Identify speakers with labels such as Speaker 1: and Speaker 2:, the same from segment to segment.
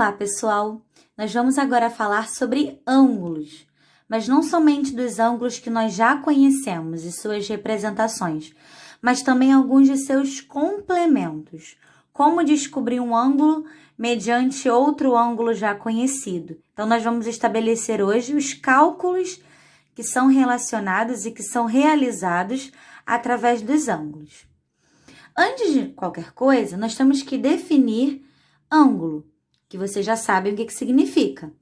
Speaker 1: Olá, pessoal! Nós vamos agora falar sobre ângulos, mas não somente dos ângulos que nós já conhecemos e suas representações, mas também alguns de seus complementos. Como descobrir um ângulo mediante outro ângulo já conhecido. Então, nós vamos estabelecer hoje os cálculos que são relacionados e que são realizados através dos ângulos. Antes de qualquer coisa, nós temos que definir ângulo, que vocês já sabem o que significa.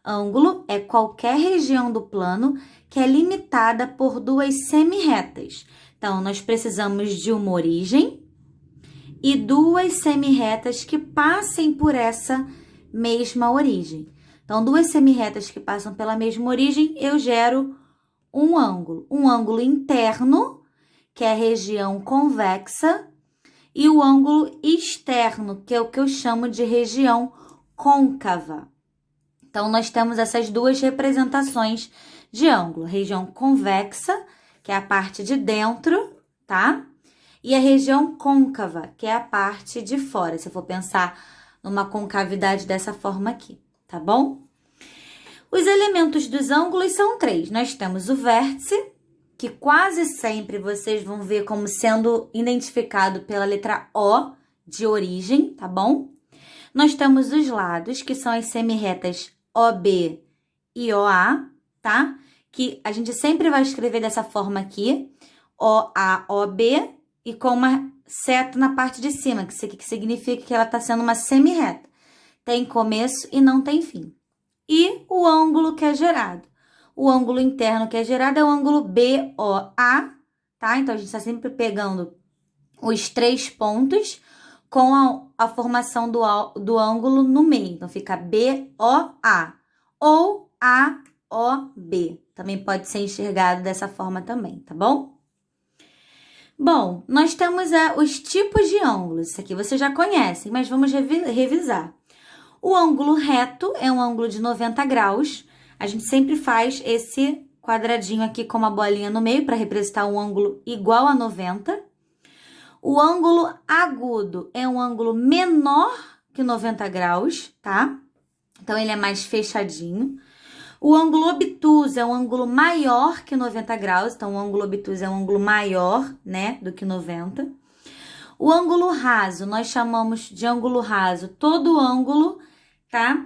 Speaker 1: Ângulo é qualquer região do plano que é limitada por duas semirretas. Então, nós precisamos de uma origem e duas semirretas que passem por essa mesma origem. Então, duas semirretas que passam pela mesma origem, eu gero um ângulo interno, que é a região convexa, e o ângulo externo, que é o que eu chamo de região côncava. Então, nós temos essas duas representações de ângulo, região convexa, que é a parte de dentro, tá? E a região côncava, que é a parte de fora, se eu for pensar numa concavidade dessa forma aqui, tá bom? Os elementos dos ângulos são três. Nós temos o vértice, que quase sempre vocês vão ver como sendo identificado pela letra O de origem, tá bom? Nós temos os lados, que são as semirretas OB e OA, tá? Que a gente sempre vai escrever dessa forma aqui, OA, OB, e com uma seta na parte de cima, que significa que ela está sendo uma semirreta. Tem começo e não tem fim. E o ângulo que é gerado. O ângulo interno que é gerado é o ângulo BOA, tá? Então, a gente está sempre pegando os três pontos com a formação do ângulo no meio. Então, fica BOA ou AOB. Também pode ser enxergado dessa forma também, tá bom? Bom, nós temos os tipos de ângulos. Isso aqui vocês já conhecem, mas vamos revisar. O ângulo reto é um ângulo de 90 graus. A gente sempre faz esse quadradinho aqui com uma bolinha no meio para representar um ângulo igual a 90. O ângulo agudo é um ângulo menor que 90 graus, tá? Então, ele é mais fechadinho. O ângulo obtuso é um ângulo maior que 90 graus. Então, o ângulo obtuso é um ângulo maior, né, do que 90. O ângulo raso, nós chamamos de ângulo raso todo ângulo, tá?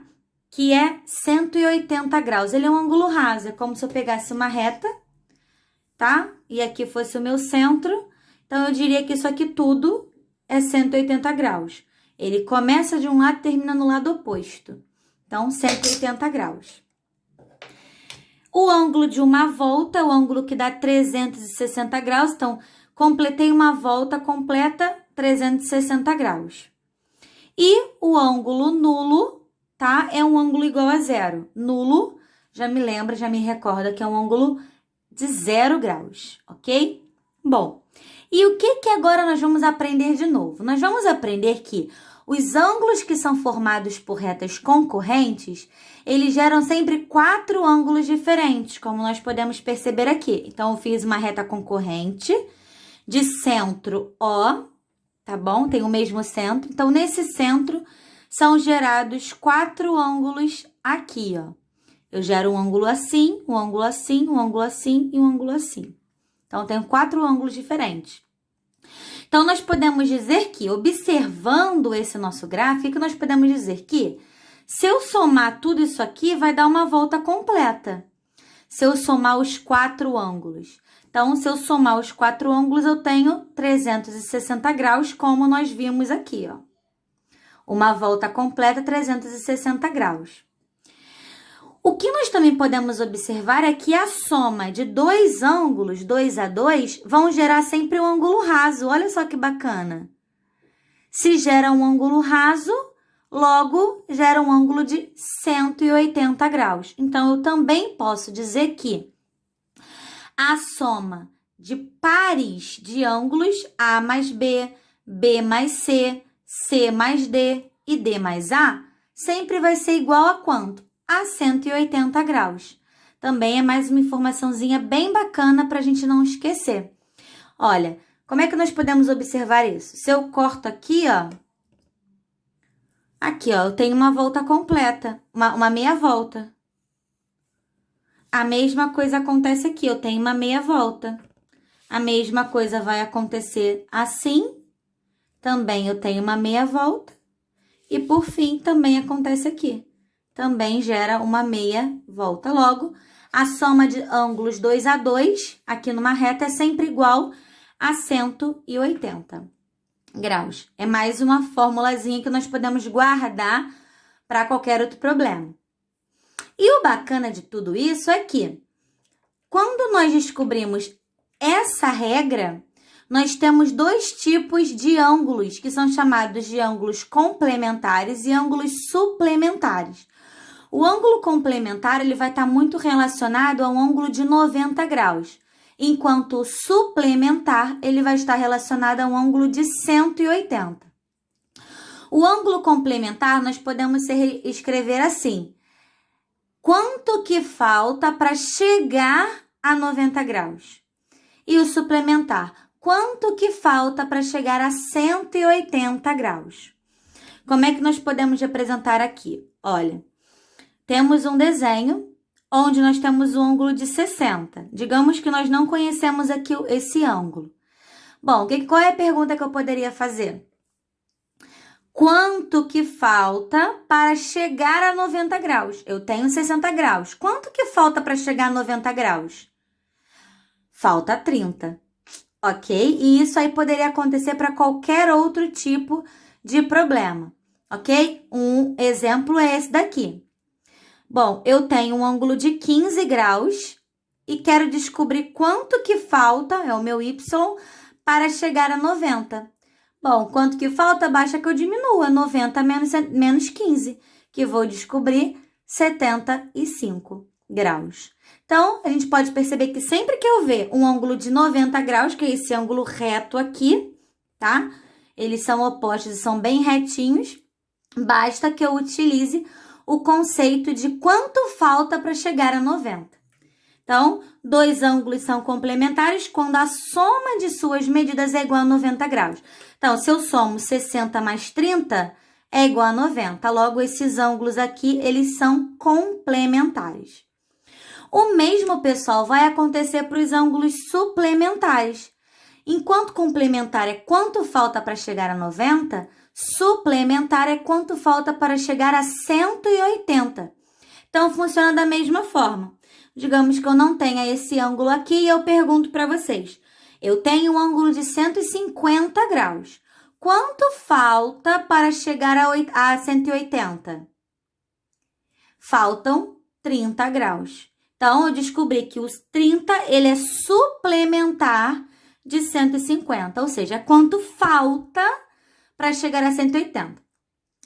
Speaker 1: Que é 180 graus. Ele é um ângulo raso, é como se eu pegasse uma reta, tá? E aqui fosse o meu centro. Então, eu diria que isso aqui tudo é 180 graus. Ele começa de um lado e termina no lado oposto. Então, 180 graus. O ângulo de uma volta é o ângulo que dá 360 graus. Então, completei uma volta completa, 360 graus. E o ângulo nulo, tá? É um ângulo igual a zero. Nulo, já me recorda que é um ângulo de 0 graus, ok? Bom, e o que agora nós vamos aprender de novo? Nós vamos aprender que os ângulos que são formados por retas concorrentes, eles geram sempre 4 ângulos diferentes, como nós podemos perceber aqui. Então, eu fiz uma reta concorrente de centro O, tá bom? Tem o mesmo centro. Então, nesse centro, são gerados 4 ângulos aqui, ó. Eu gero um ângulo assim, um ângulo assim, um ângulo assim e um ângulo assim. Então, eu tenho 4 ângulos diferentes. Então, nós podemos dizer que, observando esse nosso gráfico, nós podemos dizer que, se eu somar tudo isso aqui, vai dar uma volta completa. Se eu somar os 4 ângulos. Então, se eu somar os 4 ângulos, eu tenho 360 graus, como nós vimos aqui, ó. Uma volta completa, 360 graus. O que nós também podemos observar é que a soma de dois ângulos, 2 a 2, vão gerar sempre um ângulo raso. Olha só que bacana. Se gera um ângulo raso, logo gera um ângulo de 180 graus. Então, eu também posso dizer que a soma de pares de ângulos A mais B, B mais C, C mais D e D mais A sempre vai ser igual a quanto? A 180 graus. Também é mais uma informaçãozinha bem bacana para a gente não esquecer. Olha, como é que nós podemos observar isso? Se eu corto aqui, ó, Aqui, ó, eu tenho uma volta completa, uma meia volta. A mesma coisa acontece aqui, eu tenho uma meia volta. A mesma coisa vai acontecer assim. Também eu tenho uma meia volta. E, por fim, também acontece aqui. Também gera uma meia volta. Logo, a soma de ângulos 2 a 2, aqui numa reta, é sempre igual a 180 graus. É mais uma formulazinha que nós podemos guardar para qualquer outro problema. E o bacana de tudo isso é que, quando nós descobrimos essa regra, nós temos dois tipos de ângulos, que são chamados de ângulos complementares e ângulos suplementares. O ângulo complementar ele vai estar muito relacionado a um ângulo de 90 graus, enquanto o suplementar ele vai estar relacionado a um ângulo de 180. O ângulo complementar nós podemos escrever assim: quanto que falta para chegar a 90 graus? E o suplementar, quanto que falta para chegar a 180 graus? Como é que nós podemos representar aqui? Olha, temos um desenho onde nós temos o ângulo de 60. Digamos que nós não conhecemos aqui esse ângulo. Bom, qual é a pergunta que eu poderia fazer? Quanto que falta para chegar a 90 graus? Eu tenho 60 graus. Quanto que falta para chegar a 90 graus? Falta 30, ok? E isso aí poderia acontecer para qualquer outro tipo de problema, ok? Um exemplo é esse daqui. Bom, eu tenho um ângulo de 15 graus e quero descobrir quanto que falta, é o meu y, para chegar a 90. Bom, quanto que falta? Basta que eu diminua 90 menos 15, que vou descobrir 75 graus. Então, a gente pode perceber que sempre que eu ver um ângulo de 90 graus, que é esse ângulo reto aqui, tá? Eles são opostos e são bem retinhos, basta que eu utilize o conceito de quanto falta para chegar a 90. Então, dois ângulos são complementares quando a soma de suas medidas é igual a 90 graus. Então, se eu somo 60 mais 30, é igual a 90. Logo, esses ângulos aqui, eles são complementares. O mesmo, pessoal, vai acontecer para os ângulos suplementares. Enquanto complementar é quanto falta para chegar a 90, suplementar é quanto falta para chegar a 180. Então, funciona da mesma forma. Digamos que eu não tenha esse ângulo aqui e eu pergunto para vocês. Eu tenho um ângulo de 150 graus. Quanto falta para chegar a 180? Faltam 30 graus. Então, eu descobri que os 30, ele é suplementar de 150, ou seja, quanto falta para chegar a 180.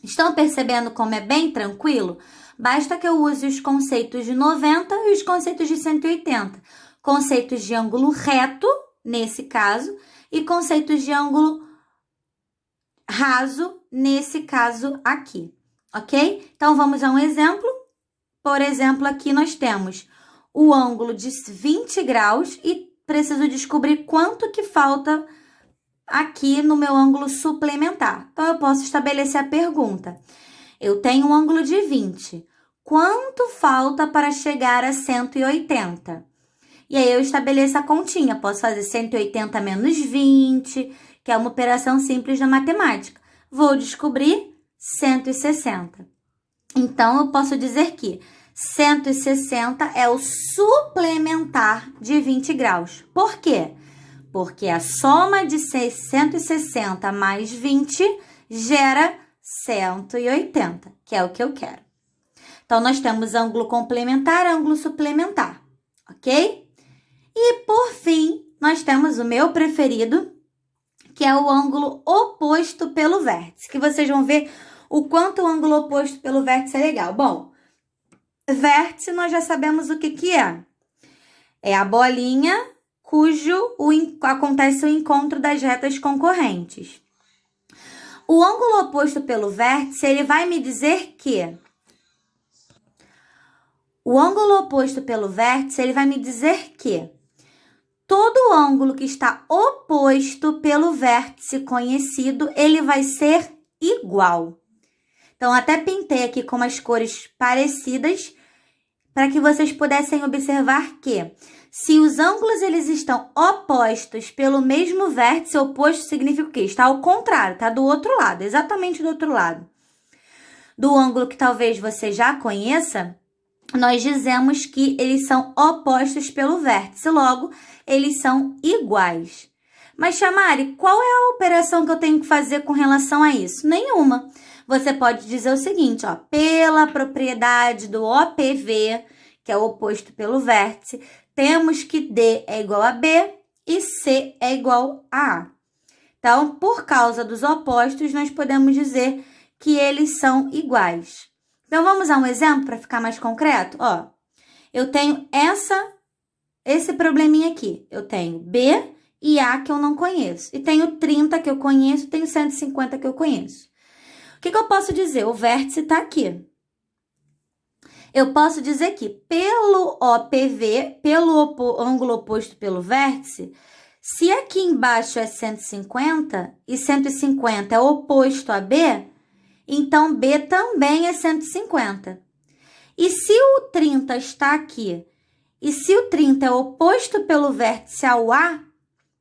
Speaker 1: Estão percebendo como é bem tranquilo? Basta que eu use os conceitos de 90 e os conceitos de 180. Conceitos de ângulo reto, nesse caso, e conceitos de ângulo raso, nesse caso aqui, ok? Então, vamos a um exemplo. Por exemplo, aqui nós temos o ângulo de 20 graus e preciso descobrir quanto que falta aqui no meu ângulo suplementar. Então, eu posso estabelecer a pergunta. Eu tenho um ângulo de 20. Quanto falta para chegar a 180? E aí, eu estabeleço a continha. Posso fazer 180 menos 20, que é uma operação simples da matemática. Vou descobrir 160. Então, eu posso dizer que 160 é o suplementar de 20 graus. Por quê? Porque a soma de 160 mais 20 gera 180, que é o que eu quero. Então, nós temos ângulo complementar, ângulo suplementar, ok? E, por fim, nós temos o meu preferido, que é o ângulo oposto pelo vértice, que vocês vão ver o quanto o ângulo oposto pelo vértice é legal. Bom, vértice, nós já sabemos o que é. É a bolinha cujo acontece o encontro das retas concorrentes. O ângulo oposto pelo vértice, ele vai me dizer que... O ângulo oposto pelo vértice, ele vai me dizer que todo ângulo que está oposto pelo vértice conhecido, ele vai ser igual. Então, até pintei aqui com umas cores parecidas para que vocês pudessem observar que se os ângulos eles estão opostos pelo mesmo vértice, oposto significa o quê? Está ao contrário, está do outro lado, exatamente do outro lado. Do ângulo que talvez você já conheça, nós dizemos que eles são opostos pelo vértice, logo, eles são iguais. Mas, Chamari, qual é a operação que eu tenho que fazer com relação a isso? Nenhuma. Você pode dizer o seguinte, ó, pela propriedade do OPV, que é o oposto pelo vértice, temos que D é igual a B e C é igual a A. Então, por causa dos opostos, nós podemos dizer que eles são iguais. Então, vamos a um exemplo para ficar mais concreto? Ó, eu tenho esse probleminha aqui. Eu tenho B e A que eu não conheço. E tenho 30 que eu conheço, tenho 150 que eu conheço. O que eu posso dizer? O vértice está aqui. Eu posso dizer que pelo OPV, pelo ângulo oposto pelo vértice, se aqui embaixo é 150 e 150 é oposto a B, então B também é 150. E se o 30 está aqui, e se o 30 é oposto pelo vértice ao A,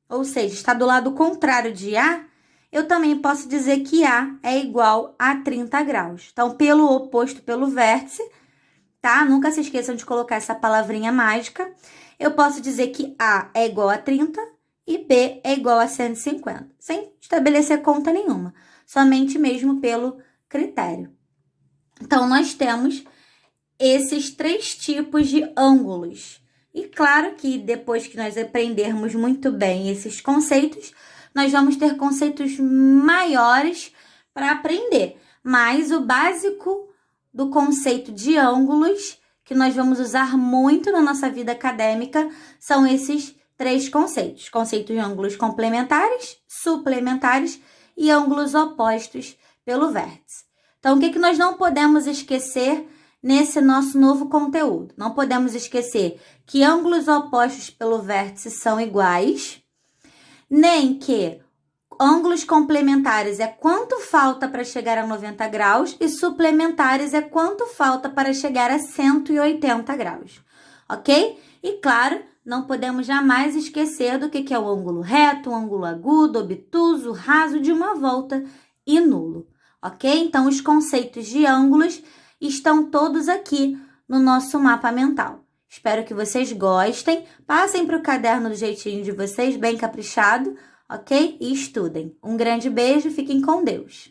Speaker 1: ou seja, está do lado contrário de A, eu também posso dizer que A é igual a 30 graus. Então, pelo oposto pelo vértice, tá? Nunca se esqueçam de colocar essa palavrinha mágica. Eu posso dizer que A é igual a 30 e B é igual a 150, sem estabelecer conta nenhuma, somente mesmo pelo critério. Então, nós temos esses 3 tipos de ângulos. E claro que depois que nós aprendermos muito bem esses conceitos, nós vamos ter conceitos maiores para aprender. Mas o básico do conceito de ângulos, que nós vamos usar muito na nossa vida acadêmica, são esses 3 conceitos. Conceitos de ângulos complementares, suplementares e ângulos opostos pelo vértice. Então, o que nós não podemos esquecer nesse nosso novo conteúdo? Não podemos esquecer que ângulos opostos pelo vértice são iguais, nem que ângulos complementares é quanto falta para chegar a 90 graus e suplementares é quanto falta para chegar a 180 graus, ok? E claro, não podemos jamais esquecer do que é o ângulo reto, o ângulo agudo, obtuso, raso, de uma volta e nulo, ok? Então, os conceitos de ângulos estão todos aqui no nosso mapa mental. Espero que vocês gostem. Passem para o caderno do jeitinho de vocês, bem caprichado, ok? E estudem. Um grande beijo, fiquem com Deus.